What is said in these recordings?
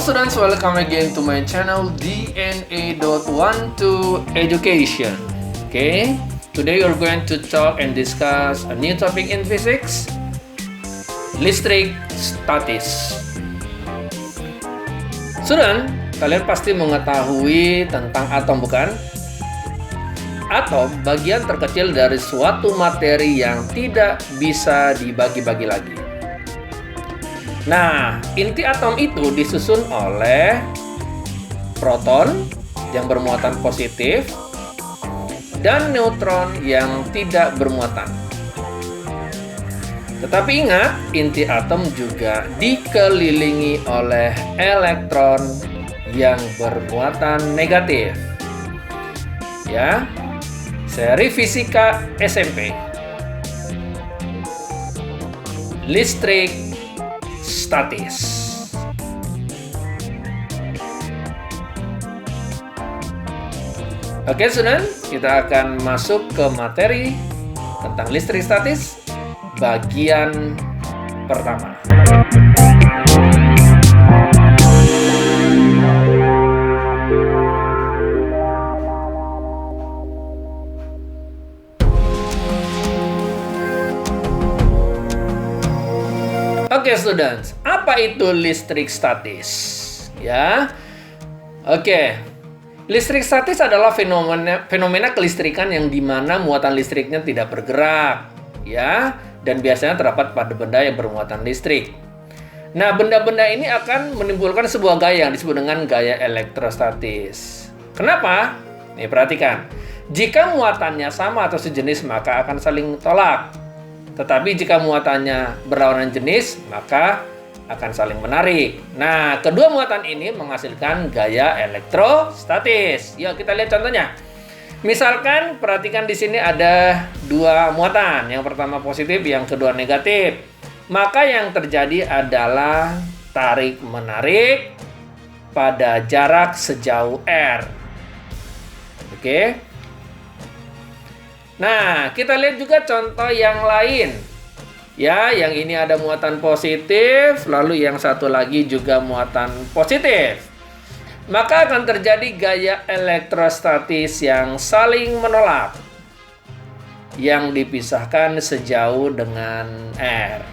students, welcome again to my channel DNA.12 Education. Okay, today we are going to talk and discuss a new topic in physics, listrik statis. Student, kalian pasti mengetahui tentang atom, bukan? Atom bagian terkecil dari suatu materi yang tidak bisa dibagi-bagi lagi. Nah, inti atom itu disusun oleh proton yang bermuatan positif dan neutron yang tidak bermuatan. Tetapi ingat, inti atom juga dikelilingi oleh elektron yang bermuatan negatif. Ya, seri fisika SMP. Listrik statis. Oke, student, kita akan masuk ke materi tentang listrik statis bagian pertama. Oke, students, apa itu listrik statis? Ya, oke. Listrik statis adalah fenomena kelistrikan yang dimana muatan listriknya tidak bergerak, ya, dan biasanya terdapat pada benda yang bermuatan listrik. Nah, benda-benda ini akan menimbulkan sebuah gaya yang disebut dengan gaya elektrostatis. Kenapa? Nih, perhatikan. Jika muatannya sama atau sejenis, maka akan saling tolak. Tetapi jika muatannya berlawanan jenis, maka akan saling menarik. Nah, kedua muatan ini menghasilkan gaya elektrostatis. Yuk kita lihat contohnya. Misalkan, perhatikan di sini ada dua muatan. Yang pertama positif, yang kedua negatif. Maka yang terjadi adalah tarik-menarik pada jarak sejauh R. Oke. Nah, kita lihat juga contoh yang lain. Ya, yang ini ada muatan positif, lalu yang satu lagi juga muatan positif. Maka akan terjadi gaya elektrostatis yang saling menolak, yang dipisahkan sejauh dengan R.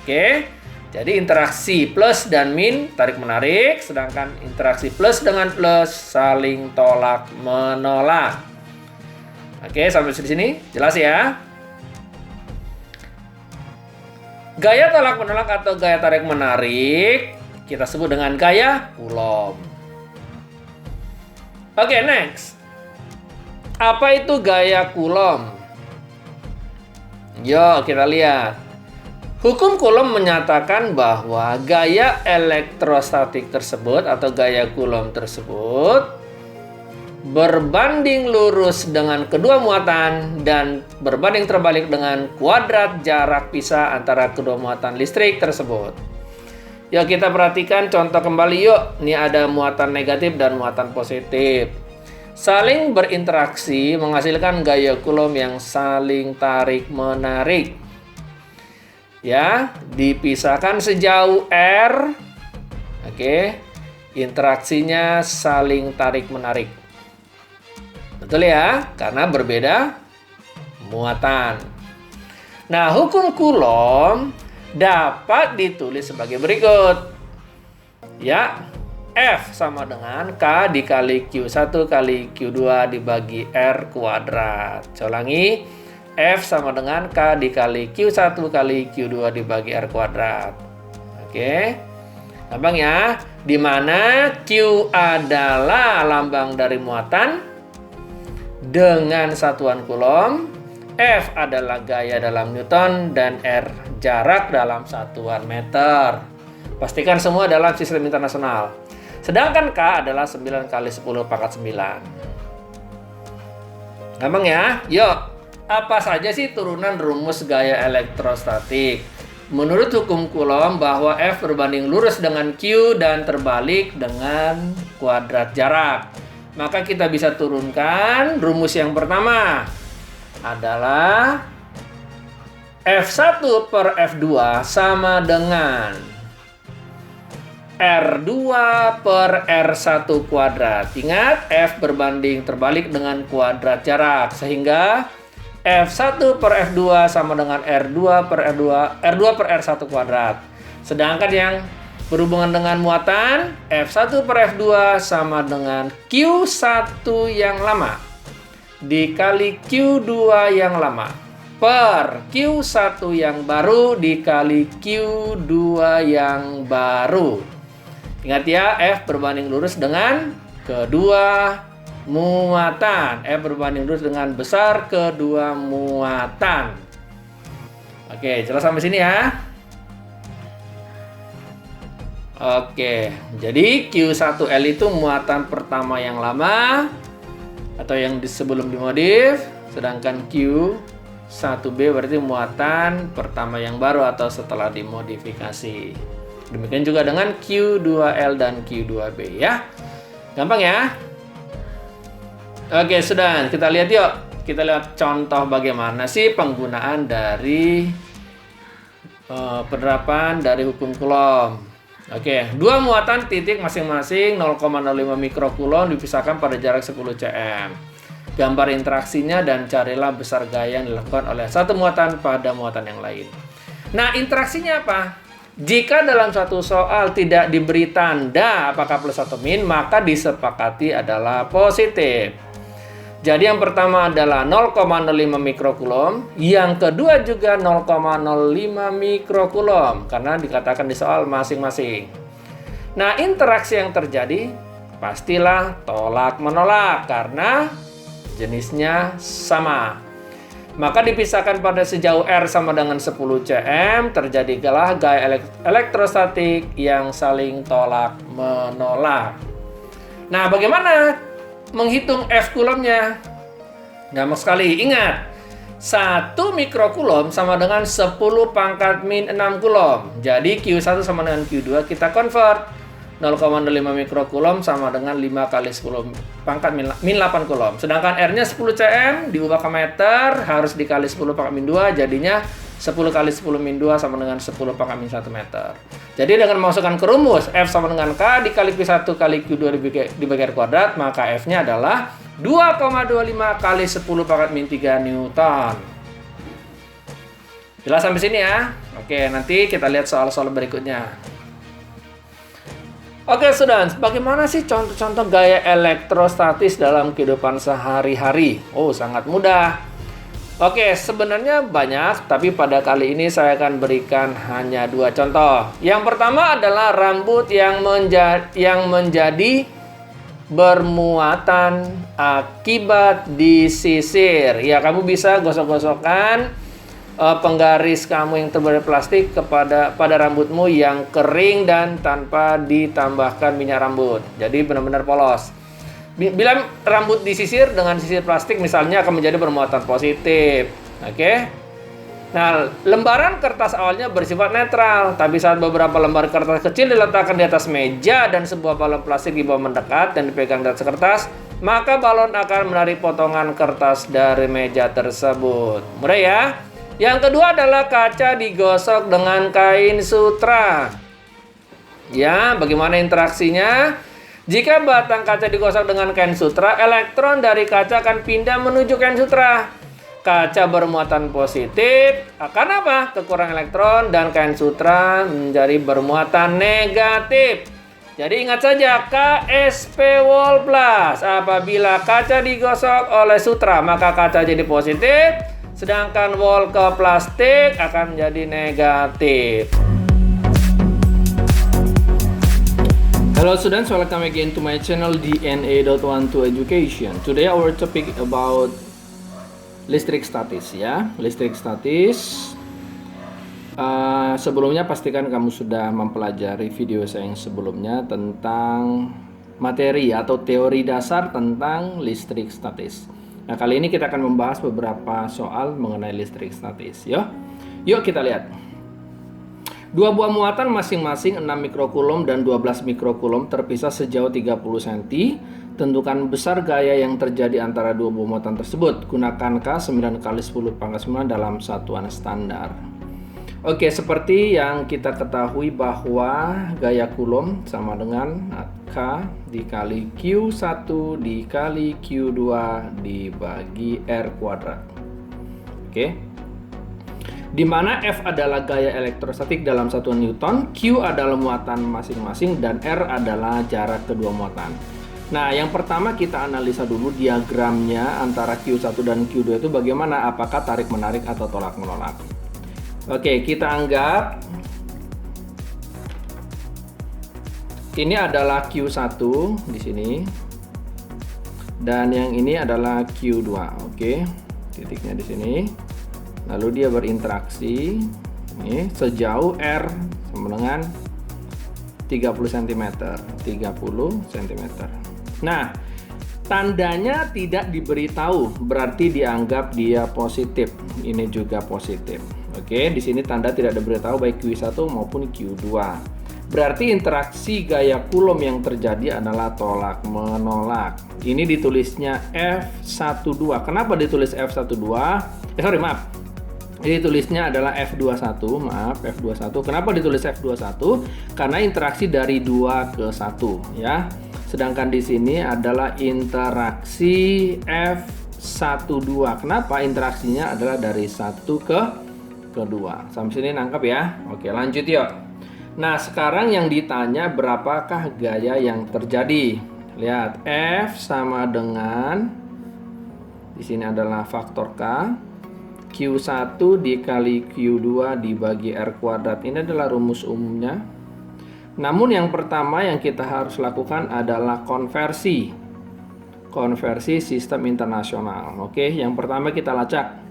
Oke, jadi interaksi plus dan min tarik-menarik, sedangkan interaksi plus dengan plus saling tolak-menolak. Oke, sampai di sini jelas ya. Gaya tolak-menolak atau gaya tarik-menarik kita sebut dengan gaya Coulomb. Oke, next. Apa itu gaya Coulomb? Yuk, kita lihat. Hukum Coulomb menyatakan bahwa gaya elektrostatik tersebut atau gaya Coulomb tersebut berbanding lurus dengan kedua muatan dan berbanding terbalik dengan kuadrat jarak pisah antara kedua muatan listrik tersebut. Yuk kita perhatikan contoh kembali yuk. Ini ada muatan negatif dan muatan positif. Saling berinteraksi menghasilkan gaya Coulomb yang saling tarik-menarik. Ya, dipisahkan sejauh R. Oke. Interaksinya saling tarik-menarik. Betul ya, karena berbeda muatan. Nah, hukum Coulomb dapat ditulis sebagai berikut. Ya, F sama dengan K dikali Q1 kali Q2 dibagi R kuadrat. Saya ulangi, F sama dengan K dikali Q1 kali Q2 dibagi R kuadrat. Oke, gampang ya, di mana Q adalah lambang dari muatan dengan satuan Coulomb, F adalah gaya dalam Newton, dan R jarak dalam satuan meter. Pastikan semua dalam sistem internasional. Sedangkan K adalah 9 kali 10 pangkat 9. Gampang ya? Yuk, apa saja sih turunan rumus gaya elektrostatik? Menurut hukum Coulomb bahwa F berbanding lurus dengan Q dan terbalik dengan kuadrat jarak. Maka kita bisa turunkan rumus yang pertama adalah F1 per F2 sama dengan R2 per R1 kuadrat. Ingat, F berbanding terbalik dengan kuadrat jarak. Sehingga F1 per F2 sama dengan R2 per R1 kuadrat. Sedangkan yang berhubungan dengan muatan, F1 per F2 sama dengan Q1 yang lama dikali Q2 yang lama per Q1 yang baru dikali Q2 yang baru. Ingat ya, F berbanding lurus dengan kedua muatan. F berbanding lurus dengan besar kedua muatan. Oke, jelas sampai sini ya. Oke, jadi Q1L itu muatan pertama yang lama atau yang sebelum dimodif, sedangkan Q1B berarti muatan pertama yang baru atau setelah dimodifikasi. Demikian juga dengan Q2L dan Q2B ya. Gampang ya? Oke, sudah. Kita lihat yuk. Kita lihat contoh bagaimana sih penggunaan dari penerapan dari hukum Coulomb. Oke, dua muatan titik masing-masing 0,05 mikrocoulomb dipisahkan pada jarak 10 cm. Gambar interaksinya dan carilah besar gaya yang dilakukan oleh satu muatan pada muatan yang lain. Nah, interaksinya apa? Jika dalam suatu soal tidak diberi tanda apakah plus atau min, maka disepakati adalah positif. Jadi yang pertama adalah 0,05 mikrocoulomb, yang kedua juga 0,05 mikrocoulomb karena dikatakan di soal masing-masing. Nah, interaksi yang terjadi pastilah tolak menolak karena jenisnya sama. Maka dipisahkan pada sejauh R sama dengan 10 cm, terjadilah gaya elektrostatik yang saling tolak menolak. Nah, bagaimana menghitung F coulombnya? Gampang sekali, ingat 1 mikrocoulomb sama dengan 10 pangkat min 6 coulomb. Jadi Q1 sama dengan Q2 kita convert. 0,05 mikrocoulomb sama dengan 5 kali 10 pangkat min 8 coulomb. Sedangkan R-nya 10 cm diubah ke meter harus dikali 10 pangkat min 2, jadinya 10 kali 10 min 2 sama dengan 10 pangkat min 1 meter. Jadi dengan memasukkan ke rumus F sama dengan K dikali P1 kali Q2 dibagi R kuadrat, maka F-nya adalah 2,25 kali 10 pangkat min 3 Newton. Jelas sampai sini ya? Oke, nanti kita lihat soal-soal berikutnya. Oke, sudah. Bagaimana sih contoh-contoh gaya elektrostatis dalam kehidupan sehari-hari? Oh, sangat mudah. Oke, sebenarnya banyak, tapi pada kali ini saya akan berikan hanya 2 contoh. Yang pertama adalah rambut yang menjadi bermuatan akibat disisir. Ya, kamu bisa gosok-gosokkan penggaris kamu yang terbuat dari plastik pada rambutmu yang kering dan tanpa ditambahkan minyak rambut. Jadi benar-benar polos. Bila rambut disisir dengan sisir plastik misalnya akan menjadi bermuatan positif. Oke. Nah, lembaran kertas awalnya bersifat netral, tapi saat beberapa lembar kertas kecil diletakkan di atas meja dan sebuah balon plastik dibawa mendekat dan dipegang di atas kertas, maka balon akan menarik potongan kertas dari meja tersebut. Mudah ya? Yang kedua adalah kaca digosok dengan kain sutra. Ya, bagaimana interaksinya? Jika batang kaca digosok dengan kain sutra, elektron dari kaca akan pindah menuju kain sutra. Kaca bermuatan positif, akan apa? Kekurangan elektron dan kain sutra menjadi bermuatan negatif. Jadi ingat saja KSP wall plus. Apabila kaca digosok oleh sutra, maka kaca jadi positif. Sedangkan wall ke plastik akan menjadi negatif. Hello students, welcome again to my channel DNA.12 Education. Today our topic about listrik statis ya. Listrik statis. Sebelumnya pastikan kamu sudah mempelajari video saya yang sebelumnya tentang materi atau teori dasar tentang listrik statis. Nah, kali ini kita akan membahas beberapa soal mengenai listrik statis. Yuk kita lihat. Dua buah muatan masing-masing 6 mikrocoulomb dan 12 mikrocoulomb terpisah sejauh 30 cm. Tentukan besar gaya yang terjadi antara dua buah muatan tersebut. Gunakan K 9 kali 10 pangkat 9 dalam satuan standar. Oke, seperti yang kita ketahui bahwa gaya Coulomb sama dengan K dikali Q1 dikali Q2 dibagi R kuadrat. Oke. Di mana F adalah gaya elektrostatik dalam satuan Newton, Q adalah muatan masing-masing, dan R adalah jarak kedua muatan. Nah, yang pertama kita analisa dulu diagramnya antara Q1 dan Q2 itu bagaimana, apakah tarik-menarik atau tolak-menolak. Oke, kita anggap ini adalah Q1 di sini dan yang ini adalah Q2. Oke, titiknya di sini. Lalu dia berinteraksi ini sejauh R sama dengan 30 cm. 30 cm. Nah, tandanya tidak diberitahu, berarti dianggap dia positif. Ini juga positif. Oke, di sini tanda tidak diberitahu baik Q1 maupun Q2. Berarti interaksi gaya Coulomb yang terjadi adalah tolak menolak. Ini ditulisnya F12. Kenapa ditulis F12? Maaf. Ini tulisnya adalah F21, maaf, F21. Kenapa ditulis F21? Karena interaksi dari 2 ke 1, ya. Sedangkan di sini adalah interaksi F12. Kenapa? Interaksinya adalah dari 1 ke 2. Sampai sini nangkep ya? Oke, lanjut yuk. Nah, sekarang yang ditanya berapakah gaya yang terjadi? Lihat, F sama dengan di sini adalah faktor K. Q1 dikali Q2 dibagi R kuadrat. Ini adalah rumus umumnya. Namun yang pertama yang kita harus lakukan adalah konversi sistem internasional. Oke, yang pertama kita lacak.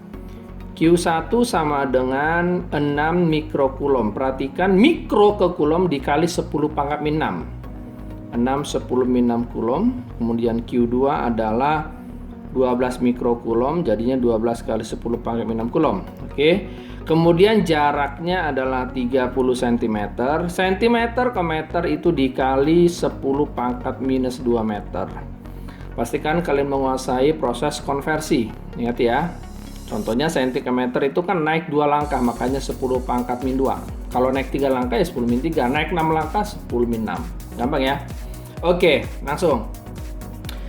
Q1 sama dengan 6 mikrocoulomb. Perhatikan mikro ke coulomb dikali 10 pangkat min 6. 6 10 min 6 coulomb. Kemudian Q2 adalah 12 mikrocoulomb, jadinya 12 kali 10 pangkat min 6 coulomb. Oke. Kemudian jaraknya adalah 30 cm. Cm ke meter itu dikali 10 pangkat minus 2 meter. Pastikan kalian menguasai proses konversi. Ingat ya. Contohnya cm itu kan naik 2 langkah, makanya 10 pangkat min 2. Kalau naik 3 langkah ya 10 min 3. Naik 6 langkah 10 min 6. Gampang ya? Oke, langsung.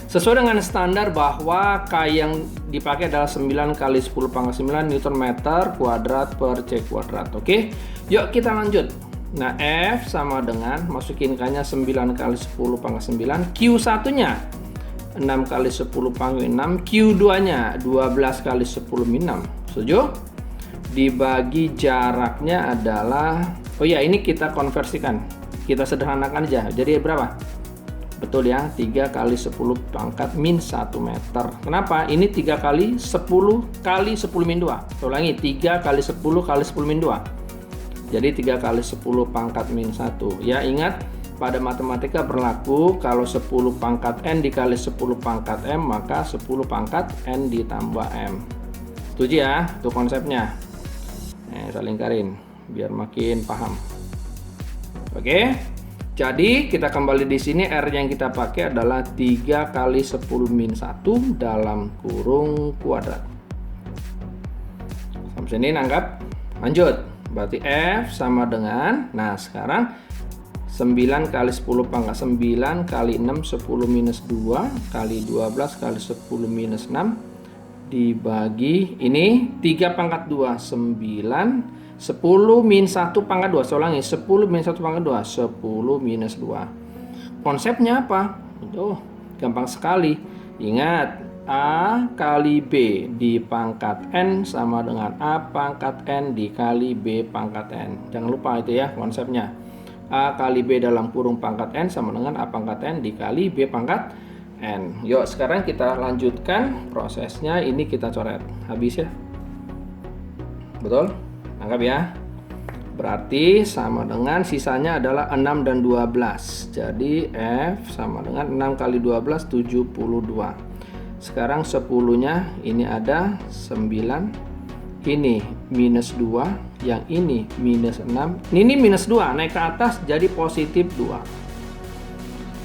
Sesuai dengan standar bahwa K yang dipakai adalah 9 kali 10 pangkat 9 Newton meter kuadrat per C kuadrat. Oke, yuk kita lanjut. Nah, F sama dengan, masukin K-nya 9 kali 10 pangkat 9, Q1-nya 6 kali 10 pangkat 6, Q2-nya 12 kali 10 min 6. Setuju? Dibagi jaraknya adalah, oh ya, ini kita konversikan. Kita sederhanakan aja. Jadi berapa? Betul ya, 3 kali 10 pangkat min 1 meter. Kenapa? Ini 3 kali 10 kali 10 min 2. Saya ulangi, 3 kali 10 kali 10 min 2. Jadi 3 kali 10 pangkat min 1. Ya, ingat pada matematika berlaku kalau 10 pangkat N dikali 10 pangkat M, maka 10 pangkat N ditambah M. Setuju ya? Itu konsepnya. Saya lingkarin biar makin paham. Oke? Jadi kita kembali di sini, R yang kita pakai adalah 3 kali 10 min 1 dalam kurung kuadrat. Sampai sini nangkap? Lanjut. Berarti F sama dengan, nah sekarang 9 kali 10 pangkat 9 kali 6 10 minus 2 kali 12 kali 10 minus 6 dibagi ini 3 pangkat 2 9 10 min 1 pangkat 2. Saya ulangi, 10 min 1 pangkat 2, 10 minus 2. Konsepnya apa? Oh, gampang sekali. Ingat, A kali B di pangkat N sama dengan A pangkat N dikali B pangkat N. Jangan lupa itu ya konsepnya. A kali B dalam kurung pangkat N sama dengan A pangkat N dikali B pangkat N. Yuk, sekarang kita lanjutkan prosesnya. Ini kita coret. Habis ya? Betul? Anggap ya. Berarti sama dengan sisanya adalah 6 dan 12. Jadi F sama dengan 6 kali 12 72. Sekarang 10-nya ini ada 9. Ini minus 2, yang ini minus 6. Ini minus 2 naik ke atas jadi positif 2.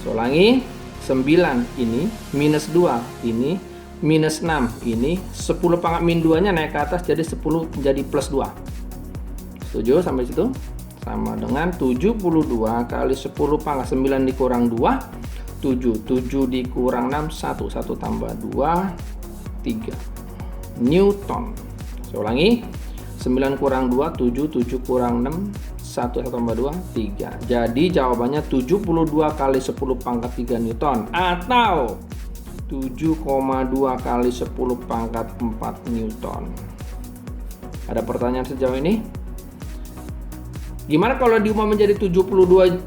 So, ulangi, 9 ini minus 2 ini minus 6 ini 10 pangkat min 2 nya naik ke atas jadi 10 jadi plus 2. 7 sampai situ sama dengan 72 kali 10 pangkat 9 dikurang 2 7 7 dikurang 6 1 1 tambah 2 3 Newton. Saya ulangi, 9 kurang 2 7 7 kurang 6 1 tambah 2 3. Jadi jawabannya 72 kali 10 pangkat 3 Newton atau 7,2 kali 10 pangkat 4 Newton. Ada pertanyaan sejauh ini? Gimana kalau diubah menjadi 72.000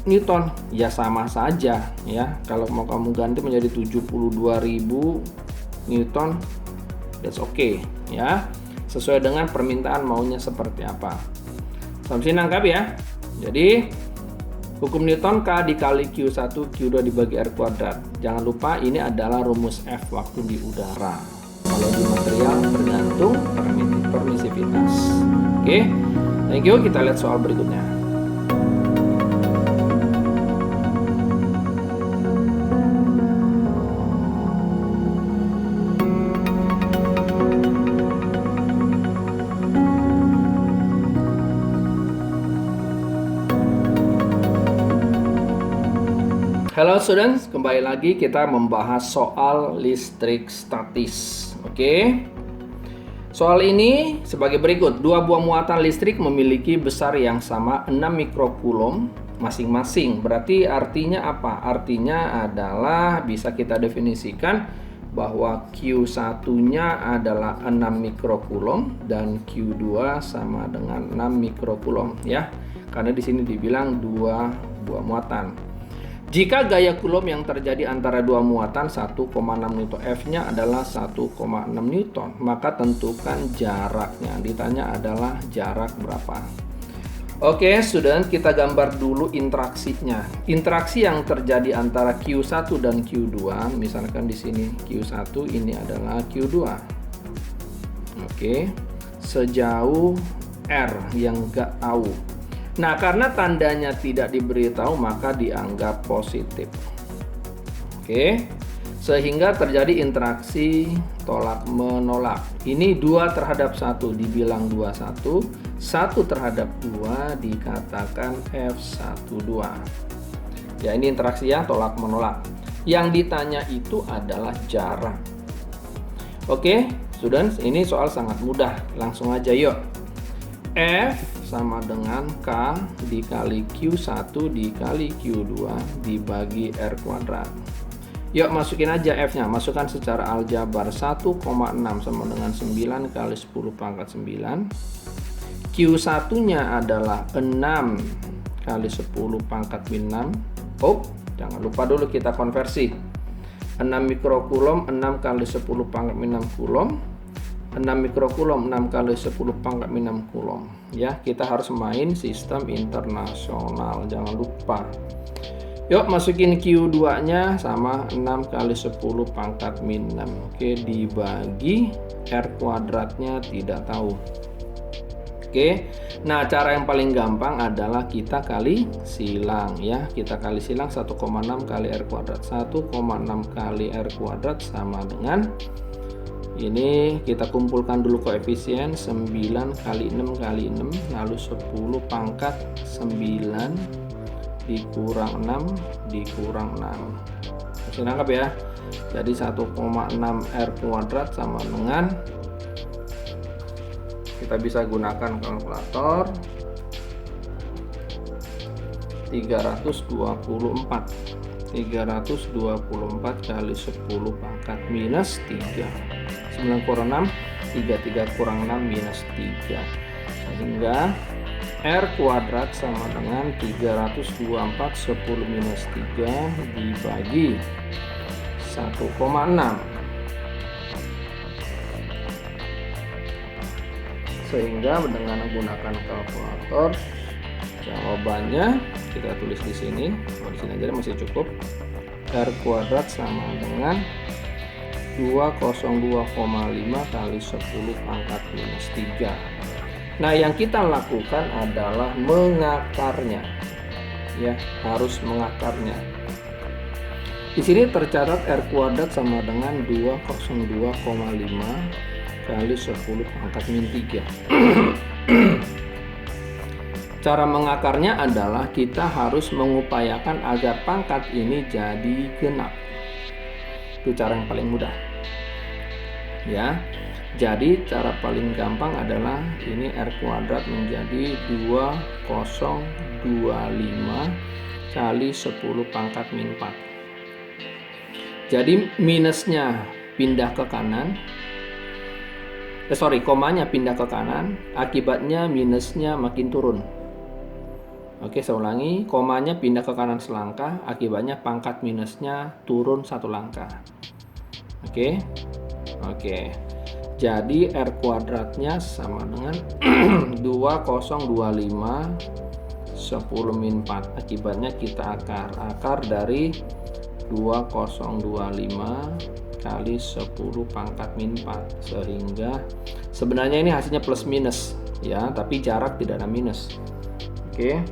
Newton? Ya sama saja ya. Kalau mau kamu ganti menjadi 72.000 Newton, that's okay ya. Sesuai dengan permintaan maunya seperti apa. Sampai sini nangkap ya. Jadi hukum Newton K dikali Q1 Q2 dibagi R kuadrat. Jangan lupa ini adalah rumus F waktu di udara. Kalau di material tergantung permisivitas. Oke, thank you. Kita lihat soal berikutnya. Hello students, kembali lagi kita membahas soal listrik statis. Oke. Soal ini sebagai berikut. Dua buah muatan listrik memiliki besar yang sama 6 mikrokulom masing-masing. Berarti artinya apa? Artinya adalah bisa kita definisikan bahwa Q1-nya adalah 6 mikrokulom dan Q2 sama dengan 6 mikrokulom ya. Karena di sini dibilang dua buah muatan. Jika gaya kulom yang terjadi antara dua muatan 1,6 Newton F-nya adalah 1,6 Newton, maka tentukan jaraknya. Ditanya adalah jarak berapa. Oke, student, kita gambar dulu interaksinya. Interaksi yang terjadi antara Q1 dan Q2, misalkan di sini Q1 ini adalah Q2. Oke, sejauh R yang nggak tahu. Nah, karena tandanya tidak diberitahu maka dianggap positif. Oke. Sehingga terjadi interaksi tolak menolak. Ini 2 terhadap 1 dibilang 21, 1 terhadap 2 dikatakan F12. Ya, ini interaksi yang tolak menolak. Yang ditanya itu adalah jarak. Oke, students, ini soal sangat mudah. Langsung aja yuk. F sama dengan K dikali Q1 dikali Q2 dibagi R kuadrat. Yuk masukin aja F-nya. Masukkan secara aljabar 1,6 sama dengan 9 kali 10 pangkat 9. Q1-nya adalah 6 kali 10 pangkat min 6. Oh, jangan lupa dulu kita konversi. 6 mikrokulom 6 kali 10 pangkat min 6 kulom. 6 mikrokulom 6 kali 10 pangkat min 6 kulom. Ya, kita harus main sistem internasional, jangan lupa. Yuk masukin Q2 nya sama 6 kali 10 pangkat min 6. Oke, dibagi R kuadratnya tidak tahu. Oke, nah cara yang paling gampang adalah kita kali silang ya. Kita kali silang 1,6 kali R kuadrat. 1,6 kali R kuadrat sama dengan ini, kita kumpulkan dulu koefisien 9 kali 6 kali 6 lalu 10 pangkat 9 dikurang 6 dikurang 6. Bisa nangkap ya. Jadi 1,6 R kuadrat sama dengan, kita bisa gunakan kalkulator, 324 kali 10 pangkat minus 3. 9 kurang 6, 33 kurang 6 minus 3. Sehingga R kuadrat sama dengan 324 10 minus 3 dibagi 1,6. Sehingga dengan menggunakan kalkulator jawabannya kita tulis di sini. Di sini aja masih cukup. R kuadrat sama dengan 202,5 kali 10 pangkat minus 3. Nah, yang kita lakukan adalah mengakarnya. Ya, harus mengakarnya. Di sini tercatat R kuadrat sama dengan 202,5 kali 10 pangkat min 3. Cara mengakarnya adalah kita harus mengupayakan agar pangkat ini jadi genap. Itu cara yang paling mudah. Ya. Jadi cara paling gampang adalah ini R kuadrat menjadi 2025 kali 10 pangkat min 4. Jadi minusnya pindah ke kanan. Komanya pindah ke kanan, akibatnya minusnya makin turun. Oke, saya ulangi, komanya pindah ke kanan selangkah, akibatnya pangkat minusnya turun satu langkah. Oke. Jadi R kuadratnya sama dengan 2025 10 min 4. Akibatnya kita akar dari 2025 kali 10 pangkat min 4, sehingga sebenarnya ini hasilnya plus minus ya, tapi jarak tidak ada minus. Oke.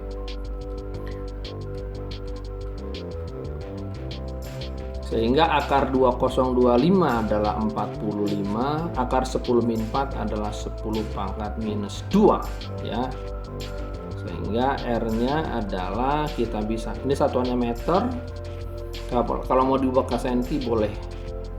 Sehingga akar 2025 adalah 45, akar 10 min 4 adalah 10 pangkat minus 2 ya. Sehingga R-nya adalah kita bisa, ini satuannya meter. Kalau mau diubah ke senti boleh.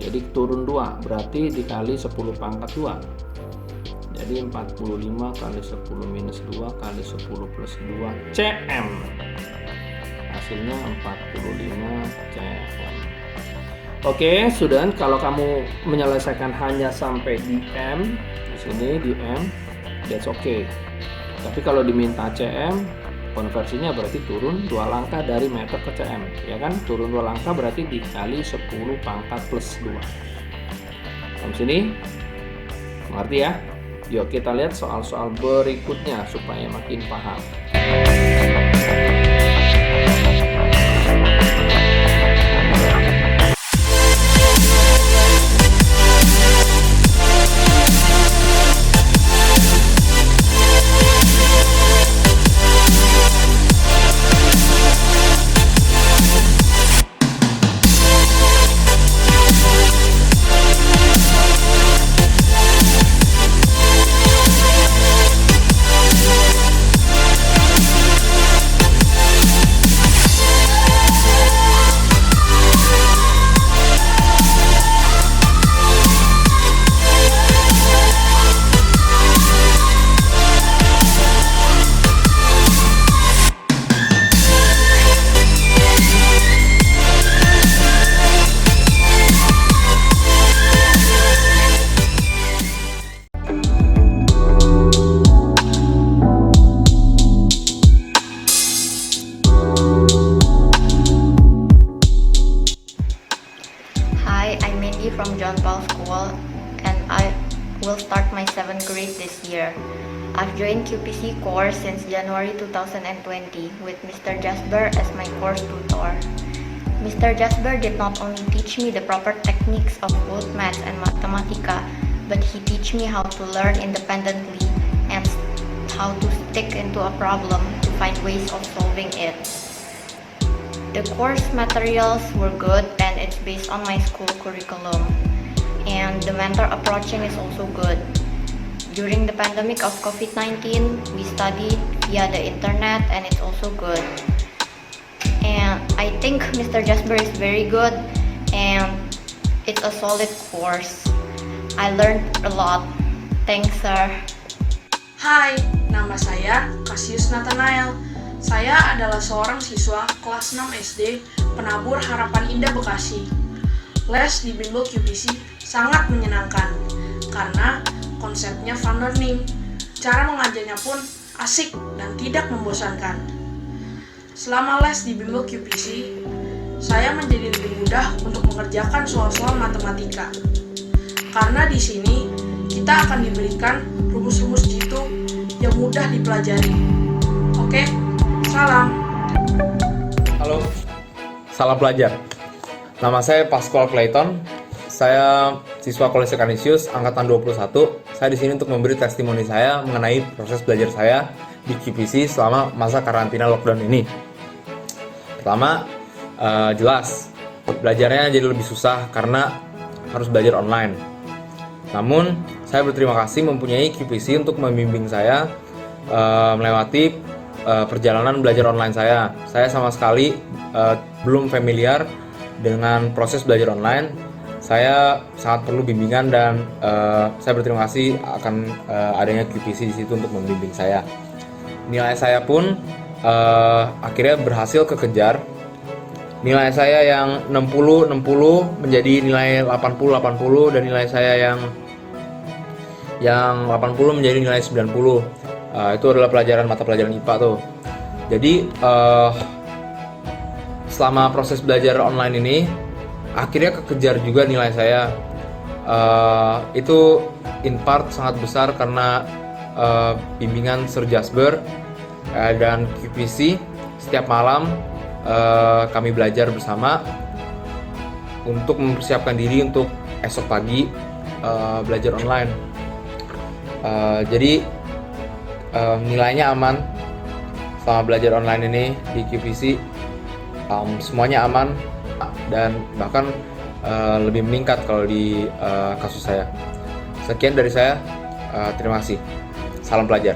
Jadi turun 2 berarti dikali 10 pangkat 2. Jadi 45 kali 10 minus 2 kali 10 plus 2 cm. Hasilnya 45 cm. Oke, sudah. Kalau kamu menyelesaikan hanya sampai di M, di sini di M, that's okay. Tapi kalau diminta cm, konversinya berarti turun 2 langkah dari meter ke cm, ya kan? Turun 2 langkah berarti dikali 10 pangkat plus 2. Sampai sini, mengerti ya? Yuk kita lihat soal-soal berikutnya supaya makin paham. From John Paul School, and I will start my 7th grade this year. I've joined QPC course since January 2020 with Mr. Jasper as my course tutor. Mr. Jasper did not only teach me the proper techniques of both maths and mathematica, but he teach me how to learn independently and how to stick into a problem to find ways of solving it. The course materials were good and it's based on my school curriculum. And the mentor approaching is also good. During the pandemic of COVID-19, we studied via the internet and it's also good. And I think Mr. Jasper is very good and it's a solid course. I learned a lot. Thanks, sir. Hai, nama saya Cassius Nathanael. Saya adalah seorang siswa kelas 6 SD Penabur Harapan Indah Bekasi. Les di Bimbel QPC sangat menyenangkan karena konsepnya fun learning. Cara mengajarnya pun asik dan tidak membosankan. Selama les di Bimbel QPC, saya menjadi lebih mudah untuk mengerjakan soal-soal matematika. Karena di sini kita akan diberikan rumus-rumus jitu yang mudah dipelajari. Oke? Salam. Halo, salam pelajar. Nama saya Pascual Clayton. Saya siswa Kolese Canisius angkatan 21. Saya di sini untuk memberi testimoni saya mengenai proses belajar saya di QPC selama masa karantina lockdown ini. Pertama, jelas belajarnya jadi lebih susah karena harus belajar online. Namun, saya berterima kasih mempunyai QPC untuk membimbing saya melewati perjalanan belajar online saya. Saya sama sekali belum familiar dengan proses belajar online. Saya sangat perlu bimbingan dan saya berterima kasih akan adanya QPC di situ untuk membimbing saya. Nilai saya pun akhirnya berhasil kekejar. Nilai saya yang 60 menjadi nilai 80 dan nilai saya yang 80 menjadi nilai 90. Itu adalah mata pelajaran IPA tuh. Jadi selama proses belajar online ini akhirnya kekejar juga nilai saya. Itu in part sangat besar karena bimbingan Sir Jasper dan QPC. Setiap malam kami belajar bersama untuk mempersiapkan diri untuk esok pagi belajar online. Jadi nilainya aman selama belajar online ini di QPC. Semuanya aman dan bahkan lebih meningkat kalau di kasus saya. Sekian dari saya, terima kasih. Salam pelajar.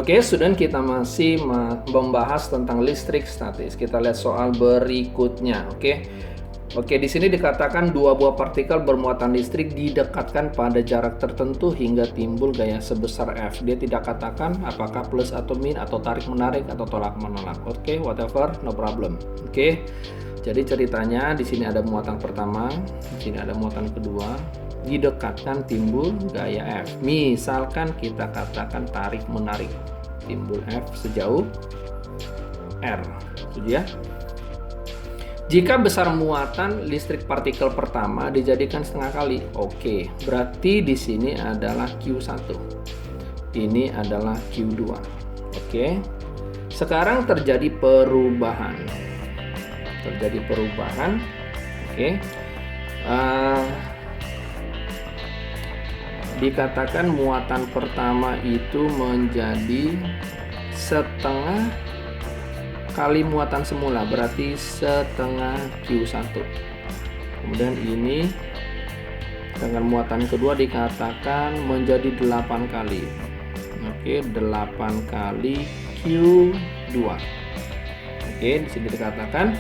Oke, student, kita masih membahas tentang listrik statis. Kita lihat soal berikutnya. Oke, di sini dikatakan dua buah partikel bermuatan listrik didekatkan pada jarak tertentu hingga timbul gaya sebesar F. Dia tidak katakan apakah plus atau min atau tarik menarik atau tolak menolak. Oke, whatever, no problem. Oke. Jadi ceritanya di sini ada muatan pertama, di sini ada muatan kedua, didekatkan timbul gaya F. Misalkan kita katakan tarik menarik, timbul F sejauh R. Setuju ya? Jika besar muatan listrik partikel pertama dijadikan setengah kali. Oke, berarti di sini adalah Q1. Ini adalah Q2. Oke. Sekarang terjadi perubahan. Oke. Dikatakan muatan pertama itu menjadi setengah kali muatan semula, berarti setengah Q1. Kemudian ini dengan muatan kedua dikatakan menjadi 8 kali. Oke, 8 kali Q2. Oke, di sini dikatakan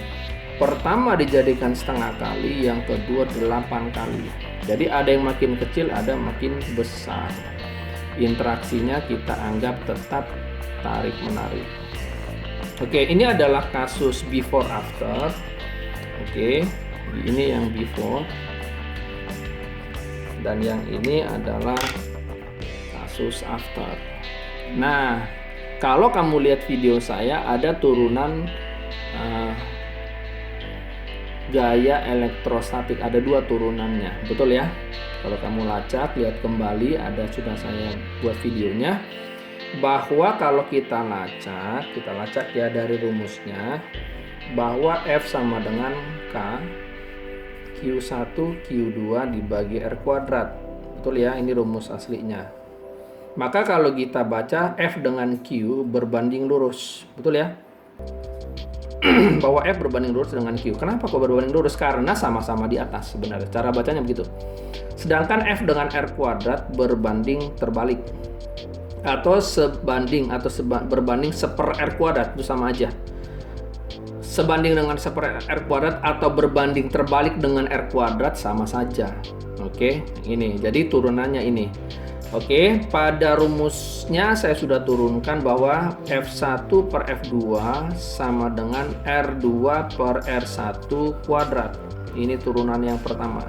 pertama dijadikan setengah kali, yang kedua 8 kali. Jadi ada yang makin kecil, ada makin besar. Interaksinya kita anggap tetap tarik menarik. Oke, ini adalah kasus before after. Oke, ini yang before. Dan yang ini adalah kasus after. Nah, kalau kamu lihat video saya ada turunan gaya elektrostatik, ada 2 turunannya, betul ya? Kalau kamu lacak, lihat kembali, ada sudah saya buat videonya, bahwa kalau kita lacak ya dari rumusnya, bahwa F sama dengan K Q1 Q2 dibagi R kuadrat, betul ya? Ini rumus aslinya. Maka kalau kita baca F dengan Q berbanding lurus, betul ya? Bahwa F berbanding lurus dengan Q. Kenapa kok berbanding lurus? Karena sama-sama di atas sebenarnya. Cara bacanya begitu. Sedangkan F dengan R kuadrat berbanding terbalik. Atau sebanding atau berbanding seper R kuadrat, itu sama aja. Sebanding dengan seper R kuadrat atau berbanding terbalik dengan R kuadrat sama saja. Oke, ini. Jadi turunannya ini. Oke, pada rumusnya saya sudah turunkan bahwa F1 per F2 sama dengan R2 per R1 kuadrat. Ini turunan yang pertama.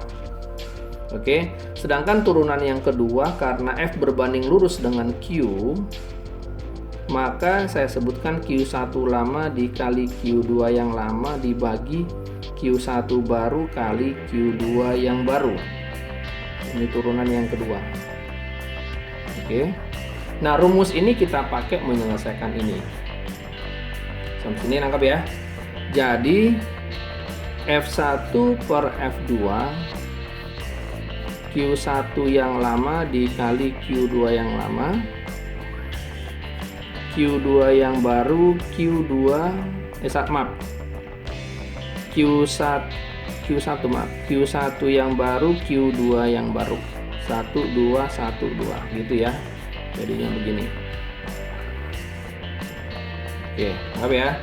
Oke, sedangkan turunan yang kedua karena F berbanding lurus dengan Q, maka saya sebutkan Q1 lama dikali Q2 yang lama dibagi Q1 baru kali Q2 yang baru. Ini turunan yang kedua. Oke. Nah, rumus ini kita pakai menyelesaikan ini. Sampai sini nangkap ya. Jadi F1 per F2 Q1 yang lama dikali Q2 yang lama, Q2 yang baru Q2 maaf Q1 maaf Q1 yang baru Q2 yang baru 1 2 1 2 gitu ya, jadinya begini. Oke, apa ya?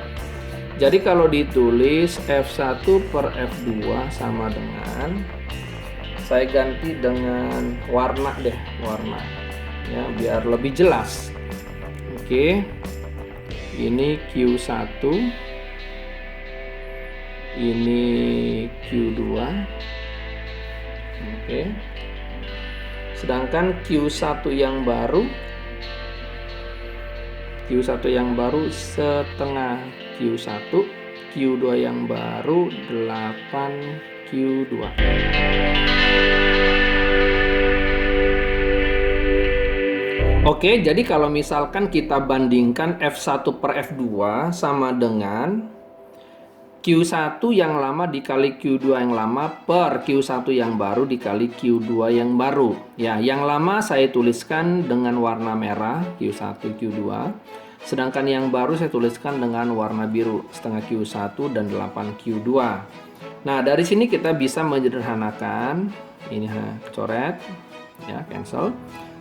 Jadi kalau ditulis F1 per F2 sama dengan, saya ganti dengan warna deh, warna ya biar lebih jelas. Oke, ini Q1, ini Q2. Oke, sedangkan Q1 yang baru setengah Q1, Q2 yang baru 8 Q2. Oke, jadi kalau misalkan kita bandingkan F1 per F2 sama dengan Q1 yang lama dikali Q2 yang lama per Q1 yang baru dikali Q2 yang baru. Ya, yang lama saya tuliskan dengan warna merah Q1, Q2. Sedangkan yang baru saya tuliskan dengan warna biru setengah Q1 dan 8 Q2. Nah, dari sini kita bisa menyederhanakan ini coret ya, cancel.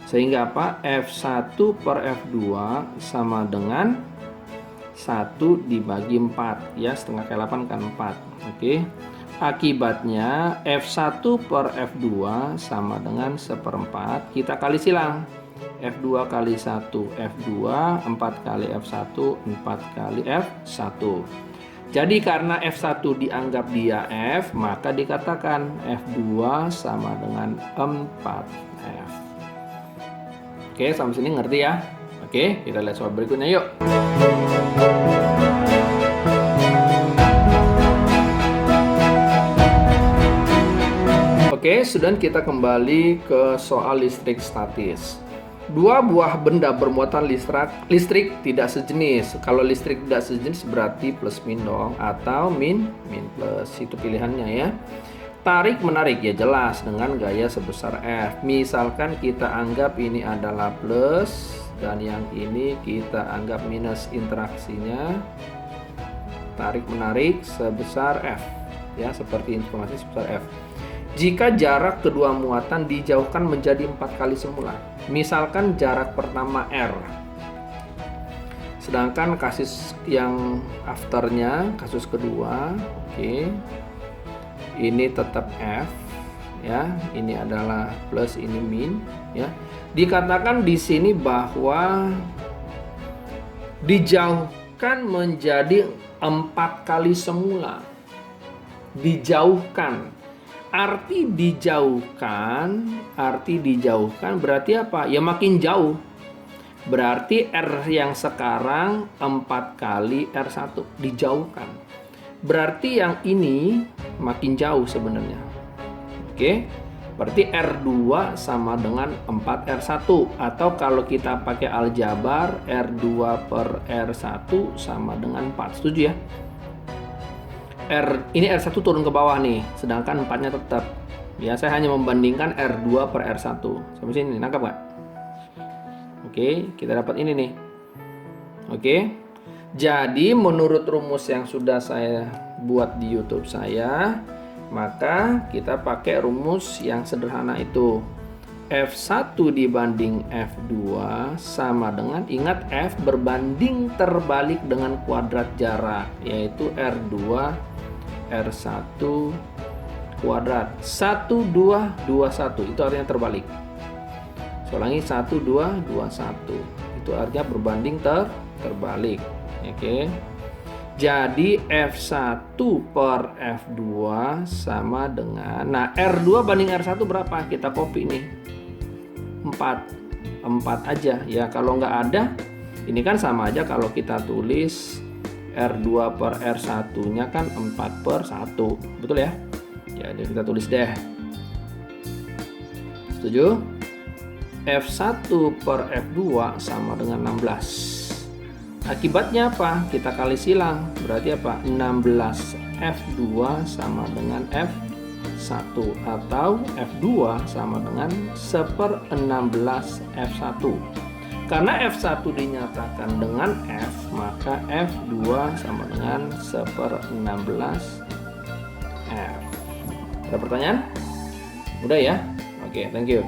Sehingga apa? F1 per F2 sama dengan 1 dibagi 4 ya, setengah kali 8 kan 4. Oke. Akibatnya F1 per F2 sama dengan 1/4, kita kali silang. F2 kali 1 F2, 4 kali F1, 4 kali F1. Jadi karena F1 dianggap dia F, maka dikatakan F2 sama dengan 4F. Oke, sampai sini ngerti ya? Oke, kita lihat soal berikutnya yuk. Oke, student, kita kembali ke soal listrik statis. Dua buah benda bermuatan listrik tidak sejenis. Kalau listrik tidak sejenis berarti plus min dong, atau min plus, itu pilihannya ya. Tarik menarik ya jelas dengan gaya sebesar F. Misalkan kita anggap ini adalah plus dan yang ini kita anggap minus, interaksinya tarik menarik sebesar F ya, seperti informasi sebesar F. Jika jarak kedua muatan dijauhkan menjadi 4 kali semula. Misalkan jarak pertama R. Sedangkan kasus yang afternya, kasus kedua, oke. Ini tetap F ya, ini adalah plus, ini min ya. Dikatakan di sini bahwa dijauhkan menjadi 4 kali semula. Dijauhkan. Arti dijauhkan berarti apa? Ya makin jauh. Berarti R yang sekarang 4 kali R1 dijauhkan. Berarti yang ini makin jauh sebenarnya. Oke. Berarti R2 sama dengan 4R1. Atau kalau kita pakai aljabar, R2 per R1 sama dengan 4. Setuju ya? Ini R1 turun ke bawah nih, sedangkan 4-nya tetap. Ya, saya hanya membandingkan R2 per R1. Sampai sini, nangkap nggak? Oke, kita dapat ini nih. Oke. Jadi, menurut rumus yang sudah saya buat di YouTube saya, maka kita pakai rumus yang sederhana itu. F1 dibanding F2 sama dengan, ingat F berbanding terbalik dengan kuadrat jarak, yaitu R2 R1 kuadrat. 1 2 2 1 itu artinya terbalik. Saya ulangi, 1 2 2 1 itu artinya berbanding terbalik. Oke. Jadi F1 per F2 sama dengan, nah R2 banding R1 berapa? Kita copy nih, 4 aja ya. Kalau nggak ada Ini kan sama aja kalau kita tulis R2 per R1-nya kan 4 per 1. Betul ya? Jadi kita tulis deh. Setuju? F1 per F2 sama dengan 16. Akibatnya apa? Kita kali silang. Berarti apa? 16 F2 sama dengan F1 atau F2 sama dengan 1/16 F1. Karena F1 dinyatakan dengan F, maka F2 sama dengan 1/16 F. Ada pertanyaan? Udah ya? Oke, thank you.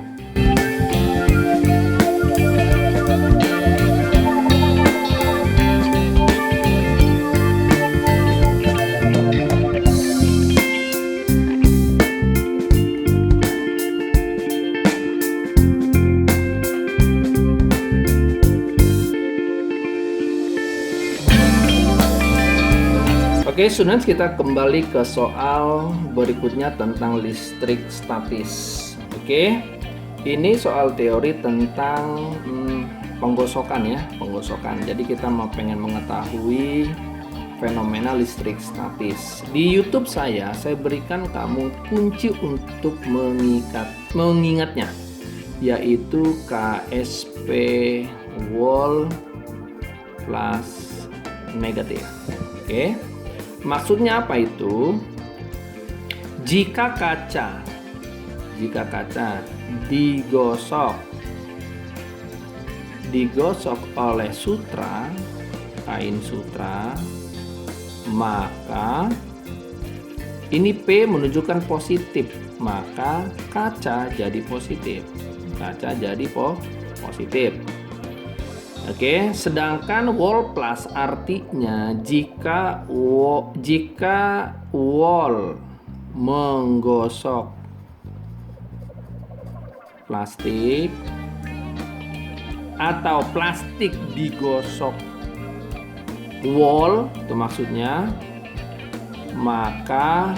Oke, students, kita kembali ke soal berikutnya tentang listrik statis. Oke, ini soal teori tentang penggosokan ya, penggosokan. Jadi kita mau pengen mengetahui fenomena listrik statis. Di YouTube saya berikan kamu kunci untuk mengingatnya, yaitu KSP wall plus negatif. Oke. Maksudnya apa itu? Jika kaca digosok oleh sutra, kain sutra, maka ini P menunjukkan positif, maka kaca jadi positif. Kaca jadi positif. Oke, sedangkan wall plus artinya jika wall menggosok plastik atau plastik digosok wall, itu maksudnya, maka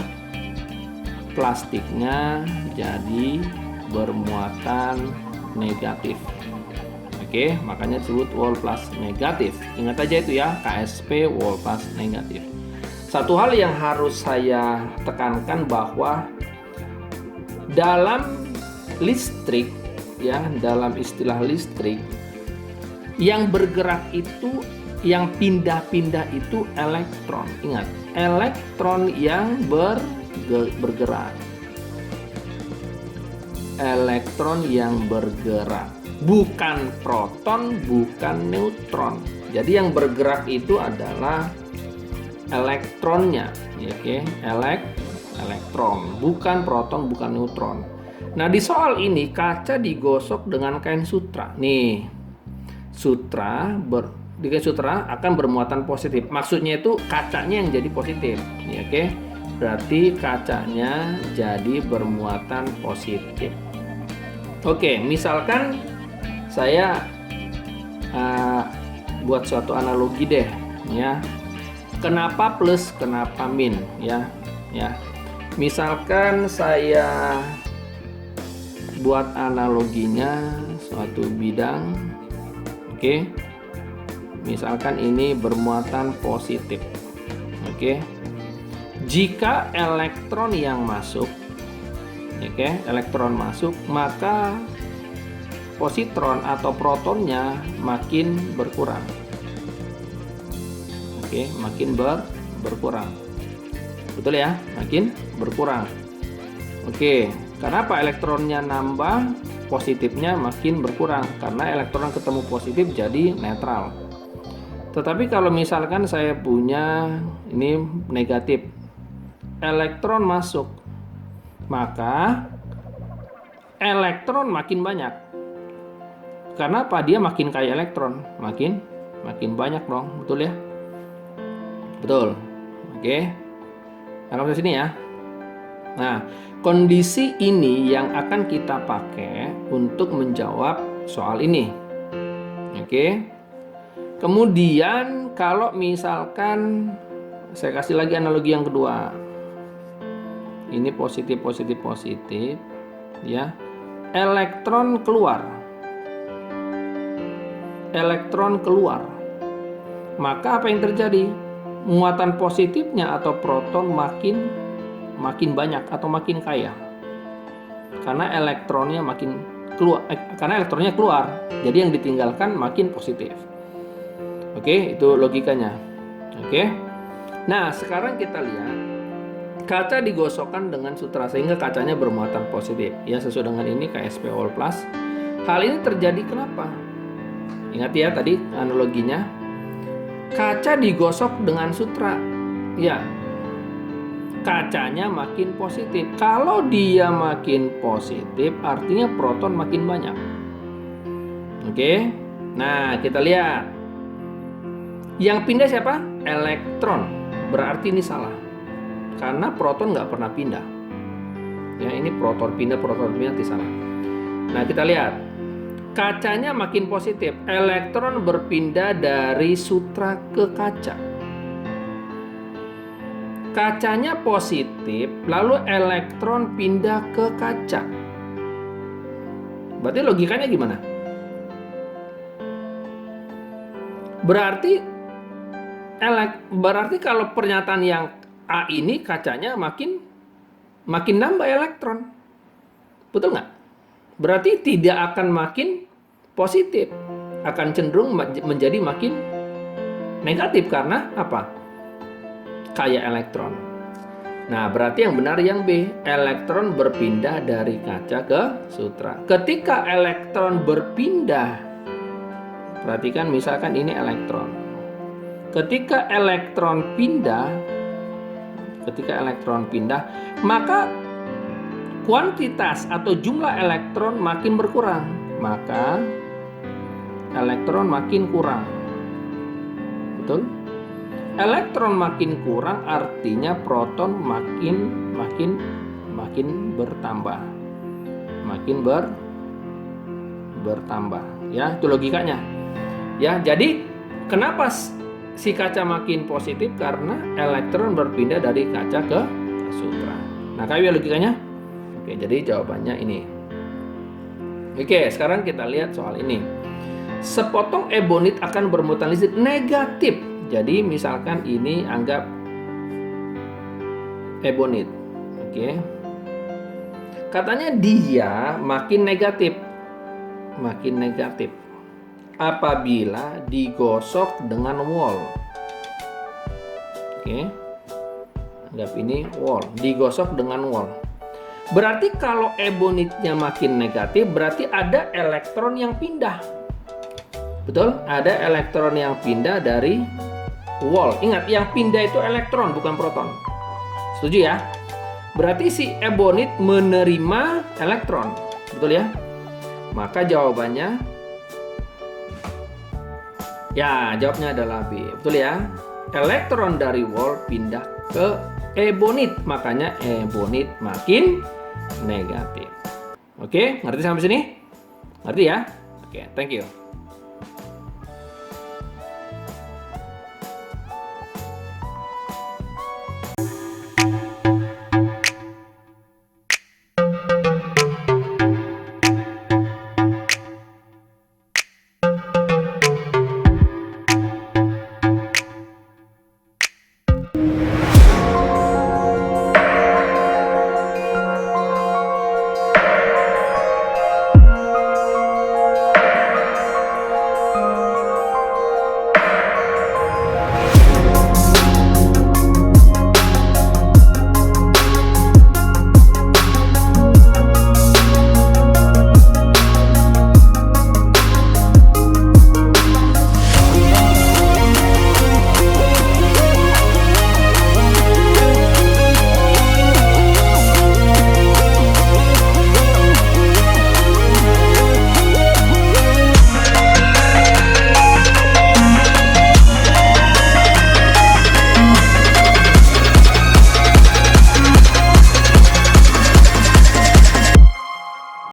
plastiknya jadi bermuatan negatif. Oke, makanya disebut wall plus negatif. Ingat aja itu ya, KSP wall plus negatif. Satu hal yang harus saya tekankan bahwa dalam listrik ya, dalam istilah listrik, yang bergerak itu, yang pindah-pindah itu elektron. Ingat, elektron yang bergerak. Elektron yang bergerak. Bukan proton, bukan neutron. Jadi yang bergerak itu adalah elektronnya, oke? Elektron, bukan proton, bukan neutron. Nah, di soal ini kaca digosok dengan kain sutra. Nih, kain sutra akan bermuatan positif. Maksudnya itu kacanya yang jadi positif, oke? Berarti kacanya jadi bermuatan positif. Oke, misalkan saya buat suatu analogi deh ya. Kenapa plus, kenapa min ya. Misalkan saya buat analoginya suatu bidang. Oke. Misalkan ini bermuatan positif. Oke. Jika elektron yang masuk, elektron masuk, maka positron atau protonnya makin berkurang. Oke, makin berkurang. Betul ya? Makin berkurang. Oke, kenapa elektronnya nambah, positifnya makin berkurang? Karena elektron ketemu positif jadi netral. Tetapi kalau misalkan saya punya ini negatif, elektron masuk, maka elektron makin banyak. Karena apa? Dia makin kaya elektron, makin banyak dong, betul ya? Betul. Oke. Tangkap di sini ya. Nah, kondisi ini yang akan kita pakai untuk menjawab soal ini. Oke. Kemudian kalau misalkan saya kasih lagi analogi yang kedua. Ini positif ya. Elektron keluar. elektron keluar. Maka apa yang terjadi? Muatan positifnya atau proton makin banyak atau makin kaya. Karena elektronnya keluar. Jadi yang ditinggalkan makin positif. Oke, itu logikanya. Oke. Nah, sekarang kita lihat kaca digosokkan dengan sutra sehingga kacanya bermuatan positif. Ya, sesuai dengan ini KsPO+. Hal ini terjadi kenapa? Ingat ya tadi analoginya. Kaca digosok dengan sutra. Ya. Kacanya makin positif. Kalau dia makin positif, artinya proton makin banyak. Oke. Nah, kita lihat. Yang pindah siapa? Elektron. Berarti ini salah. Karena proton nggak pernah pindah. Ya, ini proton pindah itu salah. Nah, kita lihat. Kacanya makin positif. Elektron berpindah dari sutra ke kaca. Kacanya positif, lalu elektron pindah ke kaca. Berarti logikanya gimana? Berarti kalau pernyataan yang A ini kacanya makin nambah elektron. Betul nggak? Berarti tidak akan makin positif. Akan cenderung menjadi makin negatif karena apa? Kaya elektron. Nah, berarti yang benar yang B. Elektron berpindah dari kaca ke sutra. Ketika elektron berpindah, perhatikan misalkan ini elektron. Ketika elektron pindah, maka kuantitas atau jumlah elektron makin berkurang. Maka elektron makin kurang. Betul? Elektron makin kurang artinya proton makin bertambah. Bertambah. Ya, itu logikanya. Ya, jadi kenapa si kaca makin positif? Karena elektron berpindah dari kaca ke sutra. Nah, kayak logikanya? Oke, jadi jawabannya ini. Oke, sekarang kita lihat soal ini. Sepotong ebonit akan bermuatan listrik negatif. Jadi misalkan ini anggap ebonit. Oke. Katanya dia makin negatif. Apabila digosok dengan wol. Oke. Anggap ini wol, digosok dengan wol. Berarti kalau ebonitnya makin negatif, berarti ada elektron yang pindah. Betul? Ada elektron yang pindah dari wol. Ingat, yang pindah itu elektron, bukan proton. Setuju ya? Berarti si ebonit menerima elektron. Betul ya? Maka jawabannya, ya, jawabnya adalah B. Betul ya? Elektron dari wol pindah ke ebonit. Makanya ebonit makin negatif. Oke, ngerti sampai sini? Ngerti ya? Oke, thank you.